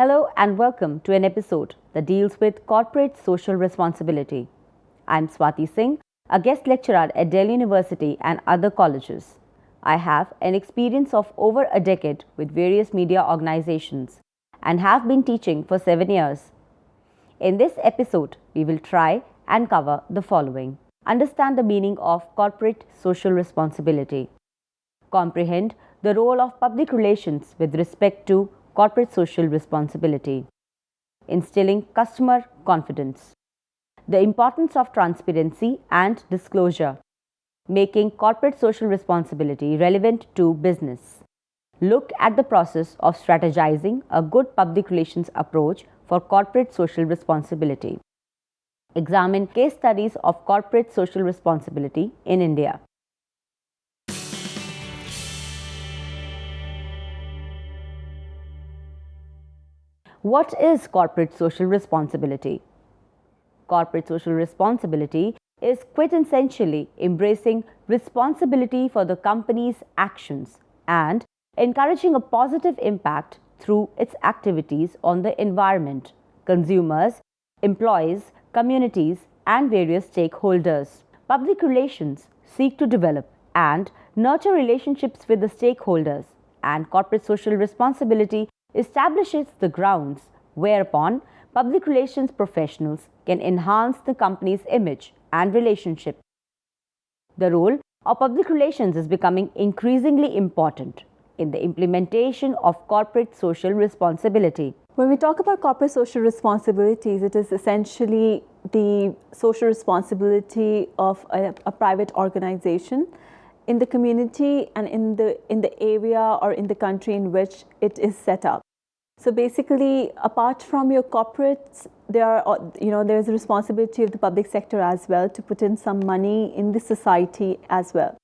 Hello and welcome to an episode that deals with corporate social responsibility. I'm Swati Singh, a guest lecturer at Delhi University and other colleges. I have an experience of over a decade with various media organizations and have been teaching for 7 years. In this episode, we will try and cover the following. Understand the meaning of corporate social responsibility. Comprehend the role of public relations with respect to corporate social responsibility. Instilling customer confidence. The importance of transparency and disclosure. Making corporate social responsibility relevant to business. Look at the process of strategizing a good public relations approach for corporate social responsibility. Examine case studies of corporate social responsibility in India. What is corporate social responsibility? Corporate social responsibility is quintessentially embracing responsibility for the company's actions and encouraging a positive impact through its activities on the environment, consumers, employees, communities, and various stakeholders. Public relations seek to develop and nurture relationships with the stakeholders, and corporate social responsibility establishes the grounds whereupon public relations professionals can enhance the company's image and relationship. The role of public relations is becoming increasingly important in the implementation of corporate social responsibility. When we talk about corporate social responsibilities, it is essentially the social responsibility of a private organization in the community and in the area or in the country in which it is set up. So basically, apart from your corporates, there's a responsibility of the public sector as well to put in some money in the society as well.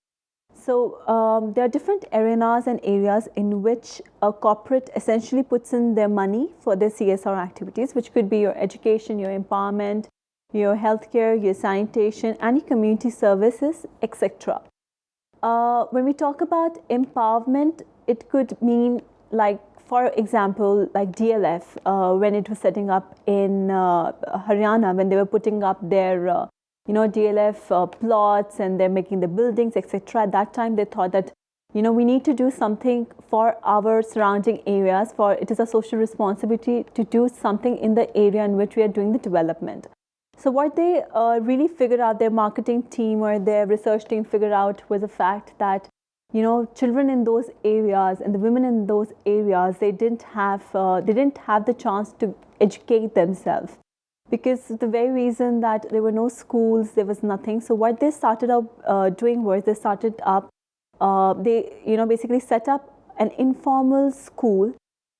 So there are different arenas and areas in which a corporate essentially puts in their money for their CSR activities, which could be your education, your empowerment, your healthcare, your sanitation, any community services, etc. When we talk about empowerment, it could mean, like, for example, like DLF, when it was setting up in Haryana, when they were putting up their DLF plots and they're making the buildings, etc. At that time, they thought that, we need to do something for our surrounding areas, for it is a social responsibility to do something in the area in which we are doing the development. So what they really figured out, their marketing team or their research team figured out, was the fact that, children in those areas and the women in those areas, they didn't have the chance to educate themselves, because the very reason that there were no schools, there was nothing. So what they started up doing was they basically set up an informal school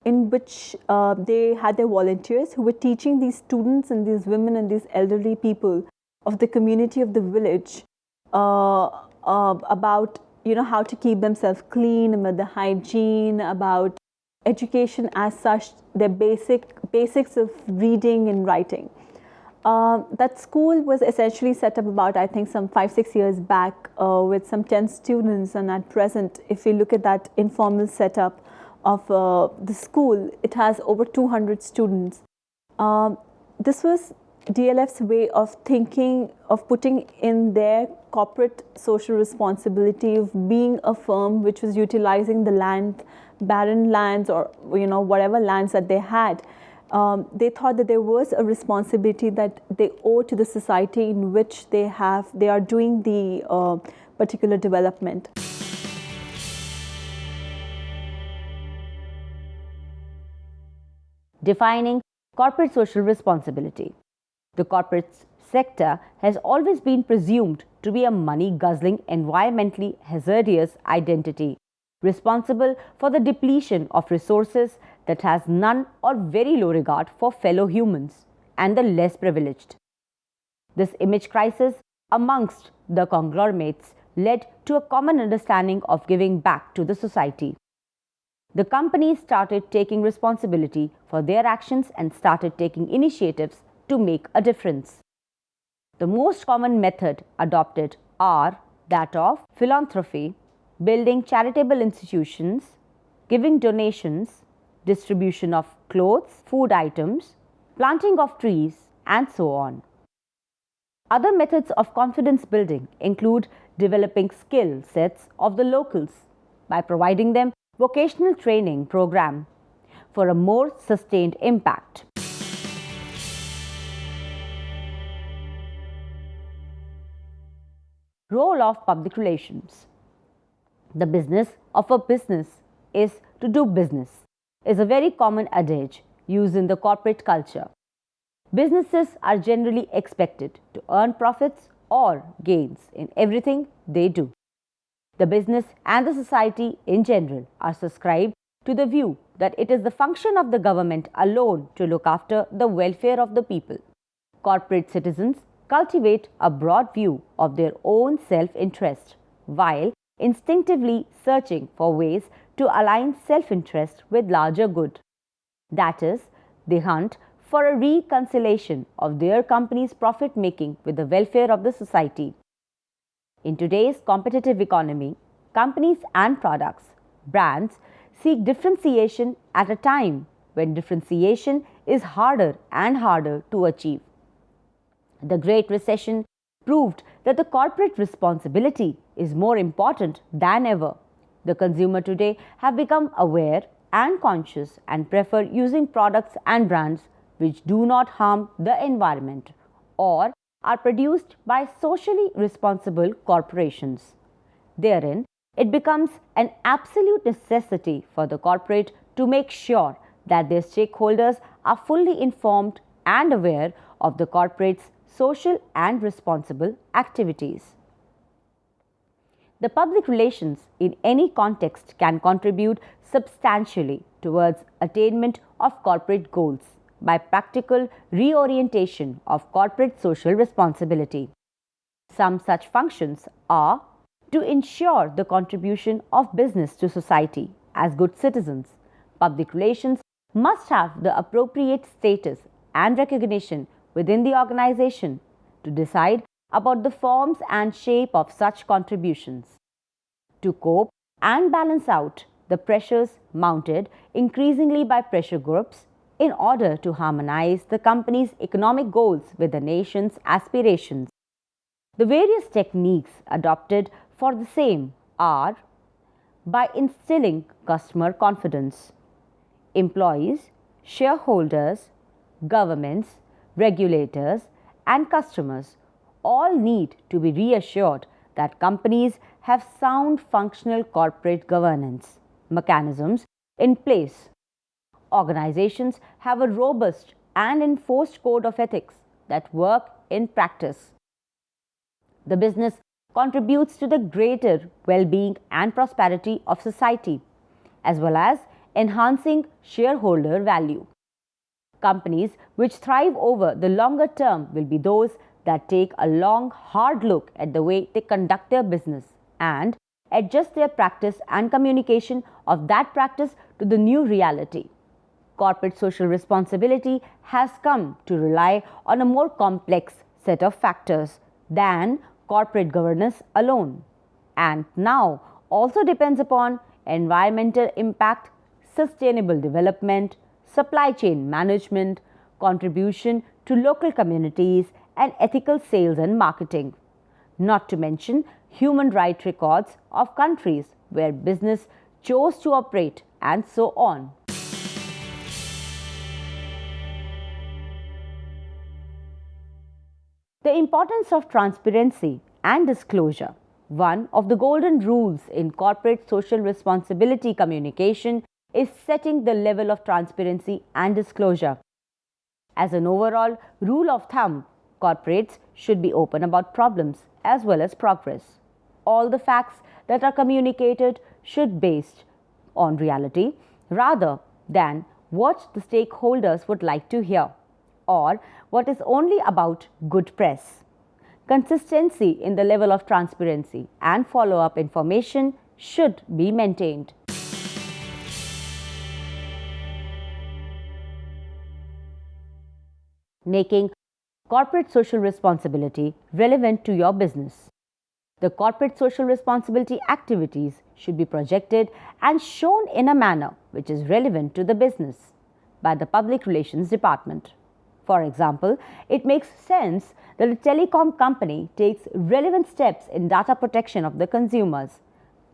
in which they had their volunteers who were teaching these students and these women and these elderly people of the community of the village about how to keep themselves clean, about the hygiene, about education as such, their basics of reading and writing. That school was essentially set up about, I think, some 5-6 years back with some 10 students, and at present, if we look at that informal setup of the school, it has over 200 students. This was DLF's way of thinking, of putting in their corporate social responsibility of being a firm which was utilizing the land, barren lands, or whatever lands that they had. They thought that there was a responsibility that they owe to the society in which they are doing the particular development. Defining corporate social responsibility. The corporate sector has always been presumed to be a money-guzzling, environmentally hazardous entity, responsible for the depletion of resources that has none or very low regard for fellow humans and the less privileged. This image crisis amongst the conglomerates led to a common understanding of giving back to the society. The companies started taking responsibility for their actions and started taking initiatives to make a difference. The most common method adopted are that of philanthropy, building charitable institutions, giving donations, distribution of clothes, food items, planting of trees, and so on. Other methods of confidence building include developing skill sets of the locals by providing them vocational training program for a more sustained impact. Role of public relations. The business of a business is to do business is a very common adage used in the corporate culture. Businesses are generally expected to earn profits or gains in everything they do. The business and the society in general are subscribed to the view that it is the function of the government alone to look after the welfare of the people. Corporate citizens cultivate a broad view of their own self-interest while instinctively searching for ways to align self-interest with larger good. That is, they hunt for a reconciliation of their company's profit making with the welfare of the society. In today's competitive economy, companies and products, brands seek differentiation at a time when differentiation is harder and harder to achieve. The Great Recession proved that the corporate responsibility is more important than ever. The consumer today have become aware and conscious and prefer using products and brands which do not harm the environment or are produced by socially responsible corporations. Therein, it becomes an absolute necessity for the corporate to make sure that their stakeholders are fully informed and aware of the corporate's social and responsible activities. The public relations in any context can contribute substantially towards attainment of corporate goals by practical reorientation of corporate social responsibility. Some such functions are to ensure the contribution of business to society as good citizens. Public relations must have the appropriate status and recognition within the organization to decide about the forms and shape of such contributions. To cope and balance out the pressures mounted increasingly by pressure groups in order to harmonize the company's economic goals with the nation's aspirations. The various techniques adopted for the same are by instilling customer confidence. Employees, shareholders, governments, regulators, and customers all need to be reassured that companies have sound functional corporate governance mechanisms in place. Organizations have a robust and enforced code of ethics that work in practice. The business contributes to the greater well-being and prosperity of society, as well as enhancing shareholder value. Companies which thrive over the longer term will be those that take a long, hard look at the way they conduct their business and adjust their practice and communication of that practice to the new reality. Corporate social responsibility has come to rely on a more complex set of factors than corporate governance alone, and now also depends upon environmental impact, sustainable development, supply chain management, contribution to local communities, and ethical sales and marketing, not to mention human rights records of countries where business chose to operate, and so on. The importance of transparency and disclosure. One of the golden rules in corporate social responsibility communication is setting the level of transparency and disclosure. As an overall rule of thumb, corporates should be open about problems as well as progress. All the facts that are communicated should be based on reality rather than what the stakeholders would like to hear or what is only about good press. Consistency in the level of transparency and follow-up information should be maintained. Making corporate social responsibility relevant to your business. The corporate social responsibility activities should be projected and shown in a manner which is relevant to the business by the Public Relations Department. For example, it makes sense that a telecom company takes relevant steps in data protection of the consumers.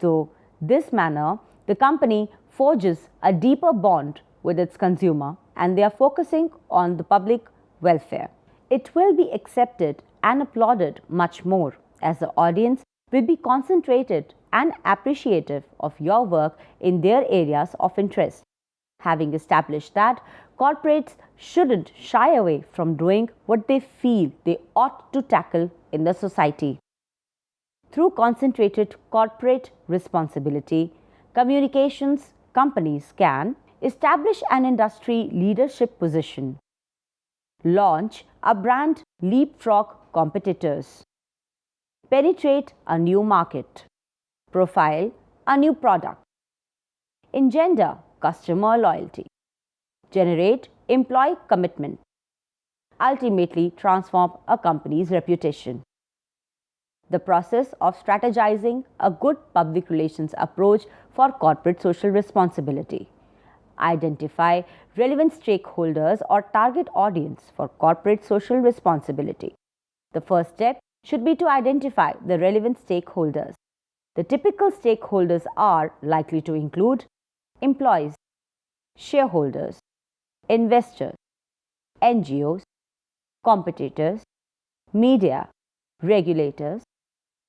Through this manner, the company forges a deeper bond with its consumer and they are focusing on the public welfare. It will be accepted and applauded much more as the audience will be concentrated and appreciative of your work in their areas of interest. Having established that, corporates shouldn't shy away from doing what they feel they ought to tackle in the society. Through concentrated corporate responsibility, communications companies can establish an industry leadership position, launch a brand leapfrog competitors, penetrate a new market, profile a new product, engender customer loyalty, generate employee commitment, ultimately transform a company's reputation. The process of strategizing a good public relations approach for corporate social responsibility. Identify relevant stakeholders or target audience for corporate social responsibility. The first step should be to identify the relevant stakeholders. The typical stakeholders are likely to include employees, shareholders, investors, NGOs, competitors, media, regulators,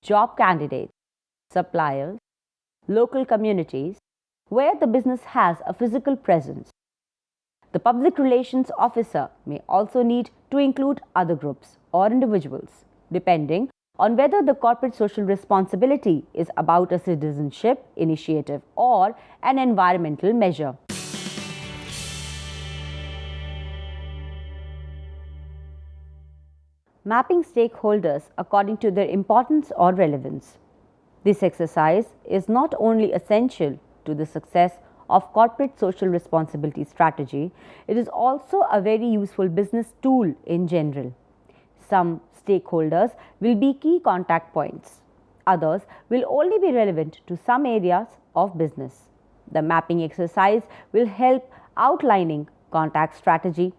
job candidates, suppliers, local communities, where the business has a physical presence. The public relations officer may also need to include other groups or individuals, depending on whether the corporate social responsibility is about a citizenship initiative or an environmental measure. Mapping stakeholders according to their importance or relevance. This exercise is not only essential to the success of corporate social responsibility strategy, it is also a very useful business tool in general. Some stakeholders will be key contact points. Others will only be relevant to some areas of business. The mapping exercise will help outlining contact strategy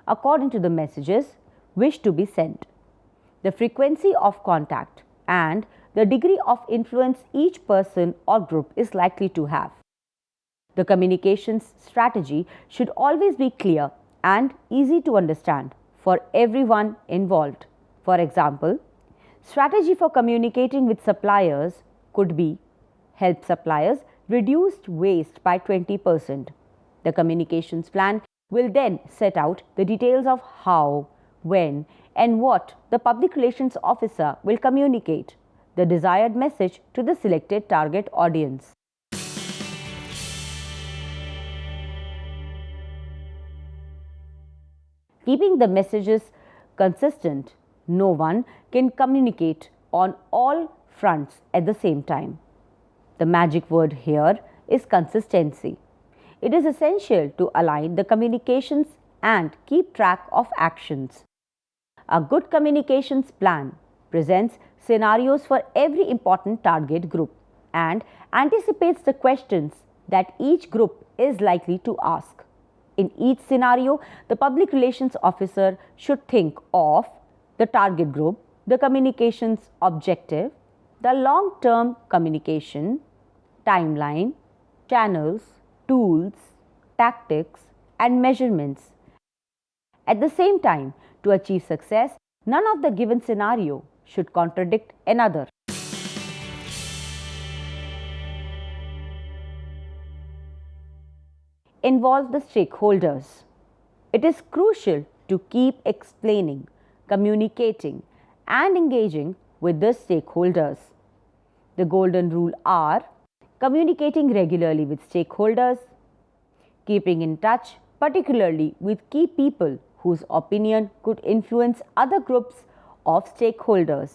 according to the messages wished to be sent, the frequency of contact, and the degree of influence each person or group is likely to have. The communications strategy should always be clear and easy to understand for everyone involved. For example, strategy for communicating with suppliers could be help suppliers reduce waste by 20%. The communications plan will then set out the details of how, when, and what the public relations officer will communicate the desired message to the selected target audience. Keeping the messages consistent, no one can communicate on all fronts at the same time. The magic word here is consistency. It is essential to align the communications and keep track of actions. A good communications plan presents scenarios for every important target group and anticipates the questions that each group is likely to ask. In each scenario, the public relations officer should think of the target group, the communications objective, the long-term communication, timeline, channels, tools, tactics, and measurements. At the same time, to achieve success, none of the given scenario should contradict another. Involve the stakeholders. It is crucial to keep explaining, communicating, and engaging with the stakeholders. The golden rule are communicating regularly with stakeholders, keeping in touch particularly with key people whose opinion could influence other groups of stakeholders.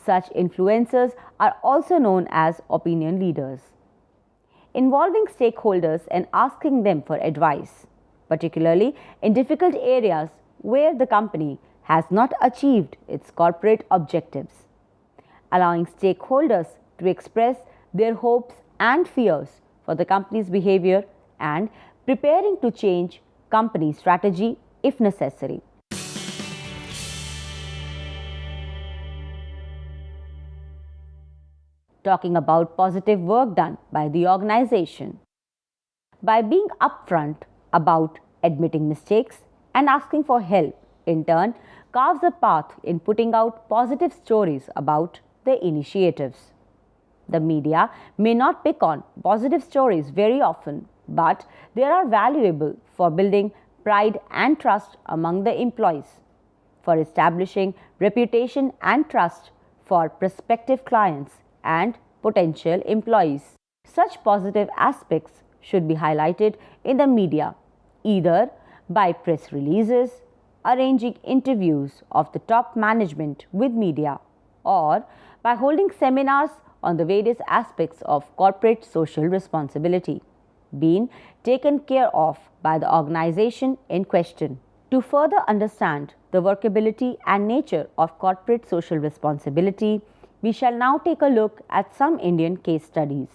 Such influencers are also known as opinion leaders. Involving stakeholders and asking them for advice, particularly in difficult areas where the company has not achieved its corporate objectives. allowing stakeholders to express their hopes and fears for the company's behavior and preparing to change company strategy if necessary. Talking about positive work done by the organization. By being upfront about admitting mistakes and asking for help, in turn, carves a path in putting out positive stories about the initiatives. The media may not pick on positive stories very often, but they are valuable for building pride and trust among the employees, for establishing reputation and trust for prospective clients and potential employees. Such positive aspects should be highlighted in the media, either by press releases, arranging interviews of the top management with media, or by holding seminars on the various aspects of corporate social responsibility being taken care of by the organization in question. To further understand the workability and nature of corporate social responsibility, we shall now take a look at some Indian case studies.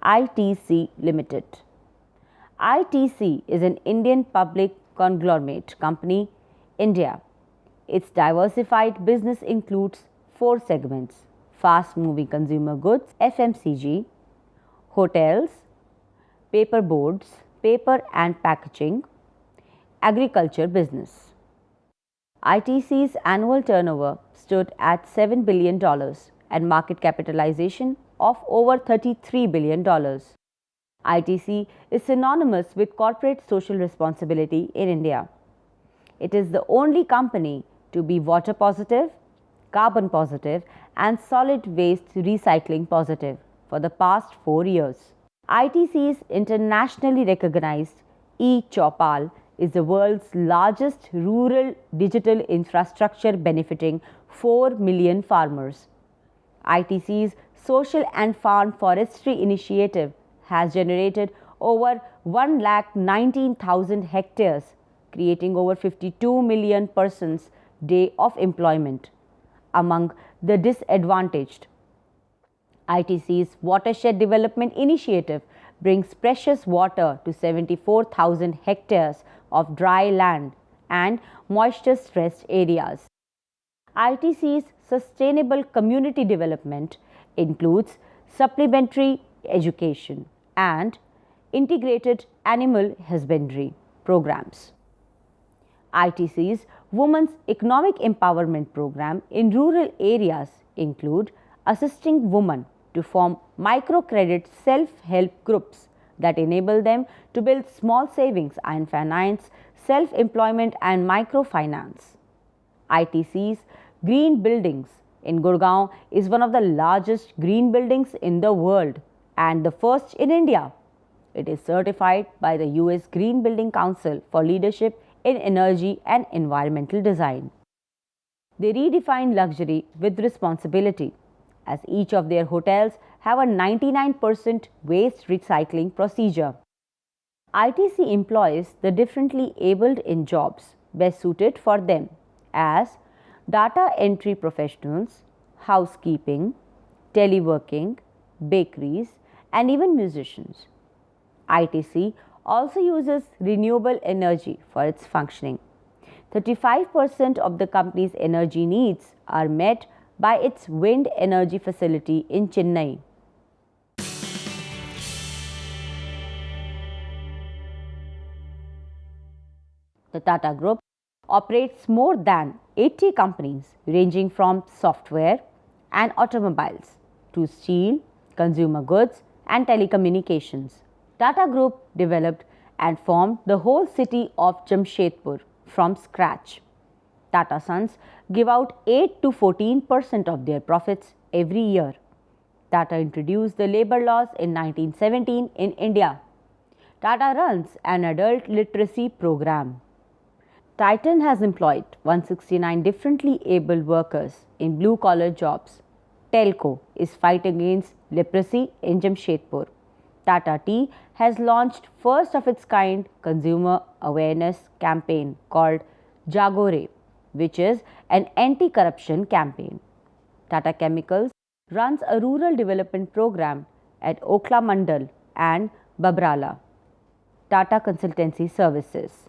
ITC Limited. ITC is an Indian public conglomerate company, India. Its diversified business includes 4 segments: fast-moving consumer goods, FMCG, hotels, paper boards, paper and packaging, agriculture business. ITC's annual turnover stood at $7 billion and market capitalization of over $33 billion. ITC is synonymous with corporate social responsibility in India. It is the only company to be water positive, carbon positive, and solid waste recycling positive for the past 4 years. ITC's internationally recognized eChaupal is the world's largest rural digital infrastructure benefiting 4 million farmers. ITC's social and farm forestry initiative has generated over 119,000 hectares, creating over 52 million persons day of employment among the disadvantaged. ITC's watershed development initiative brings precious water to 74,000 hectares of dry land and moisture stressed areas. ITC's sustainable community development includes supplementary education and integrated animal husbandry programs. ITC's Women's Economic Empowerment Program in rural areas include assisting women to form microcredit self-help groups that enable them to build small savings and finance self-employment and microfinance. ITC's Green Buildings in Gurgaon is one of the largest green buildings in the world and the first in India. It is certified by the US Green Building Council for leadership in energy and environmental design. They redefine luxury with responsibility, as each of their hotels have a 99% waste recycling procedure. ITC employs the differently abled in jobs best suited for them as data entry professionals, housekeeping, teleworking, bakeries, and even musicians. ITC also uses renewable energy for its functioning. 35% of the company's energy needs are met by its wind energy facility in Chennai. The Tata Group operates more than 80 companies ranging from software and automobiles to steel, consumer goods, and telecommunications. Tata Group developed and formed the whole city of Jamshedpur from scratch. Tata Sons give out 8 to 14% of their profits every year. Tata introduced the labor laws in 1917 in India. Tata runs an adult literacy program. Titan has employed 169 differently abled workers in blue-collar jobs. Telco is fighting against leprosy in Jamshedpur. Tata Tea has launched first of its kind consumer awareness campaign called Jagore, which is an anti-corruption campaign. Tata Chemicals runs a rural development program at Okla Mandal and Babrala, Tata Consultancy Services,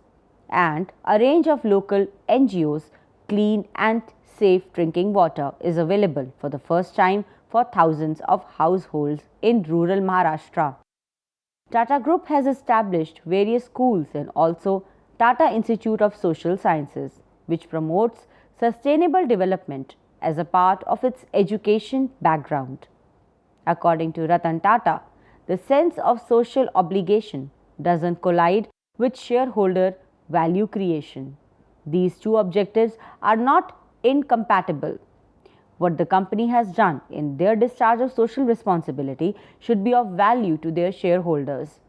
and a range of local NGOs. Clean and safe drinking water is available for the first time for thousands of households in rural Maharashtra. Tata Group has established various schools and also Tata Institute of Social Sciences, which promotes sustainable development as a part of its education background. According to Ratan Tata, the sense of social obligation doesn't collide with shareholder value creation. These two objectives are not incompatible. What the company has done in their discharge of social responsibility should be of value to their shareholders.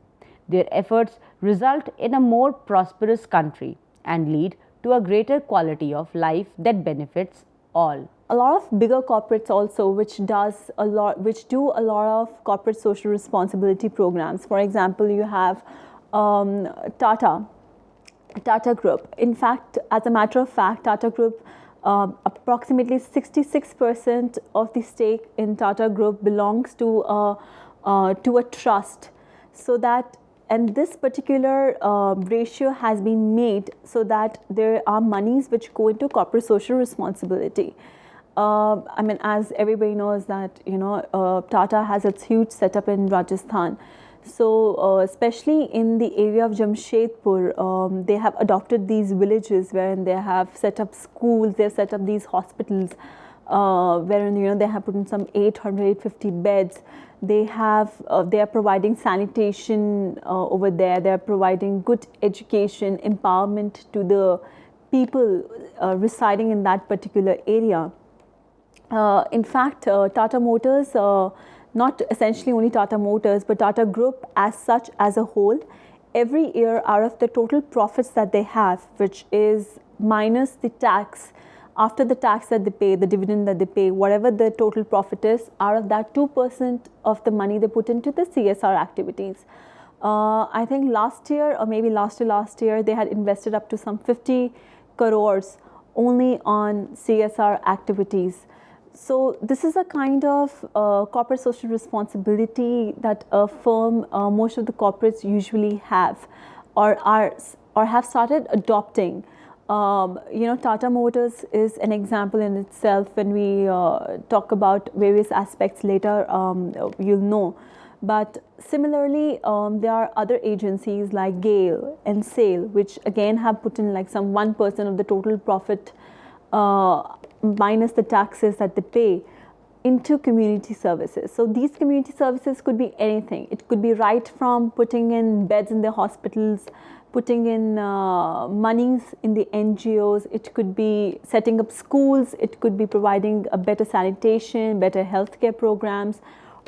Their efforts result in a more prosperous country and lead to a greater quality of life that benefits all. A lot of bigger corporates also which do a lot of corporate social responsibility programs. For example, you have Tata Group. In fact, as a matter of fact, Tata Group, approximately 66% of the stake in Tata Group belongs to a trust. So that, and this particular ratio has been made so that there are monies which go into corporate social responsibility. I mean, as everybody knows that, Tata has its huge setup in Rajasthan. So, especially in the area of Jamshedpur, they have adopted these villages wherein they have set up schools, they have set up these hospitals, wherein, they have put in some 800, 850 beds. They are providing sanitation over there. They are providing good education, empowerment to the people residing in that particular area. In fact, Tata Motors, not essentially only Tata Motors, but Tata Group as such as a whole, every year out of the total profits that they have, which is minus the tax, after the tax that they pay, the dividend that they pay, whatever the total profit is, out of that 2% of the money they put into the CSR activities. I think last year or maybe last year, they had invested up to some 50 crores only on CSR activities. So this is a kind of corporate social responsibility that a firm, most of the corporates usually have, or have started adopting. Tata Motors is an example in itself. When we talk about various aspects later, you'll know. But similarly, there are other agencies like GAIL and SAIL, which again have put in like some 1% of the total profit minus the taxes that they pay into community services. So these community services could be anything. It could be right from putting in beds in the hospitals, putting in monies in the NGOs. It could be setting up schools. It could be providing a better sanitation, better healthcare programs,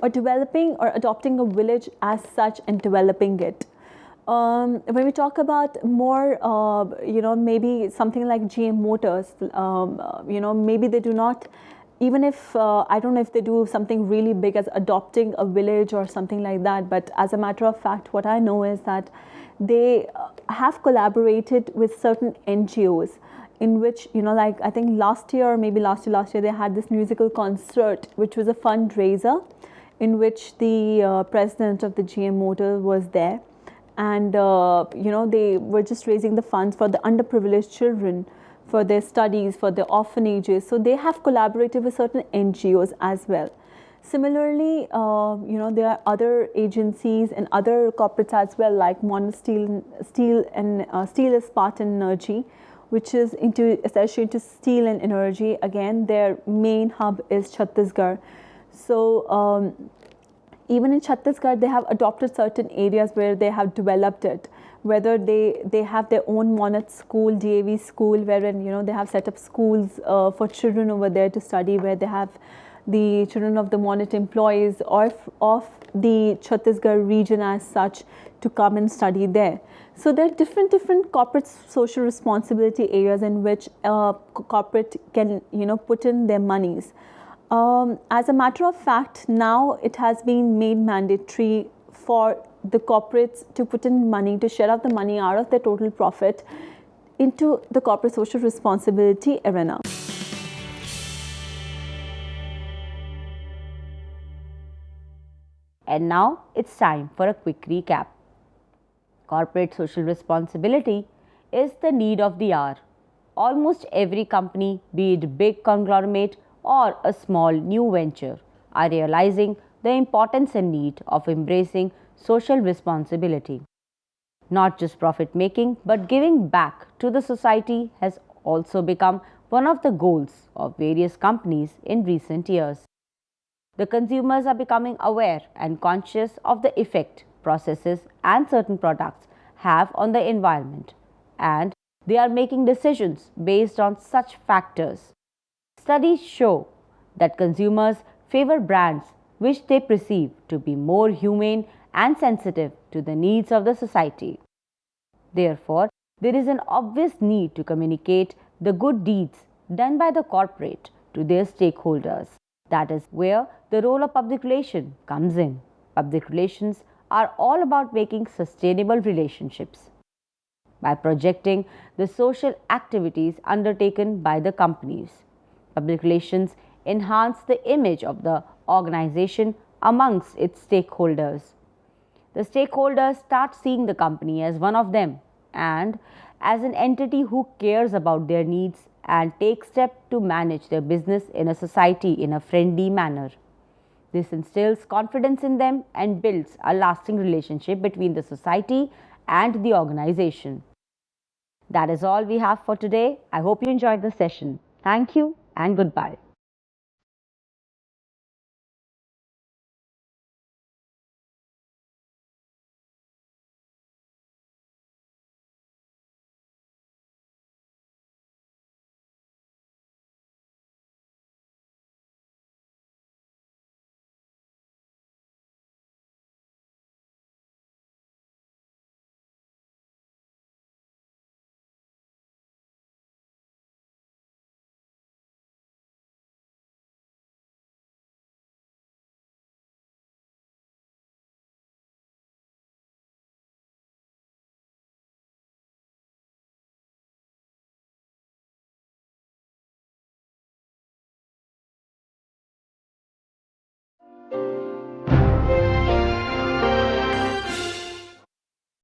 or developing or adopting a village as such and developing it. When we talk about more, maybe something like GM Motors, maybe they do not, even if, I don't know if they do something really big as adopting a village or something like that, but as a matter of fact, what I know is that they have collaborated with certain NGOs in which, like I think last year, or maybe last year, they had this musical concert, which was a fundraiser in which the president of the GM Motors was there. And they were just raising the funds for the underprivileged children, for their studies, for their orphanages. So they have collaborated with certain NGOs as well. Similarly, there are other agencies and other corporates as well, like Monasteel Steel Ispat and Energy, which is essentially into steel and energy. Again, their main hub is Chhattisgarh. So even in Chhattisgarh, they have adopted certain areas where they have developed it. Whether they have their own Monat school, DAV school, wherein they have set up schools for children over there to study, where they have the children of the Monat employees or of the Chhattisgarh region as such to come and study there. So there are different corporate social responsibility areas in which corporate can put in their monies. As a matter of fact, now it has been made mandatory for the corporates to put in money, to share out the money out of their total profit into the corporate social responsibility arena. And now it's time for a quick recap. Corporate social responsibility is the need of the hour. Almost every company, be it big conglomerate or a small new venture, are realizing the importance and need of embracing social responsibility. Not just profit making, but giving back to the society has also become one of the goals of various companies in recent years. The consumers are becoming aware and conscious of the effect processes and certain products have on the environment, and they are making decisions based on such factors. Studies show that consumers favor brands which they perceive to be more humane and sensitive to the needs of the society. Therefore, there is an obvious need to communicate the good deeds done by the corporate to their stakeholders. That is where the role of public relation comes in. Public relations are all about making sustainable relationships. By projecting the social activities undertaken by the companies, public relations enhance the image of the organization amongst its stakeholders. The stakeholders start seeing the company as one of them and as an entity who cares about their needs and takes steps to manage their business in a society in a friendly manner. This instills confidence in them and builds a lasting relationship between the society and the organization. That is all we have for today. I hope you enjoyed the session. Thank you and goodbye.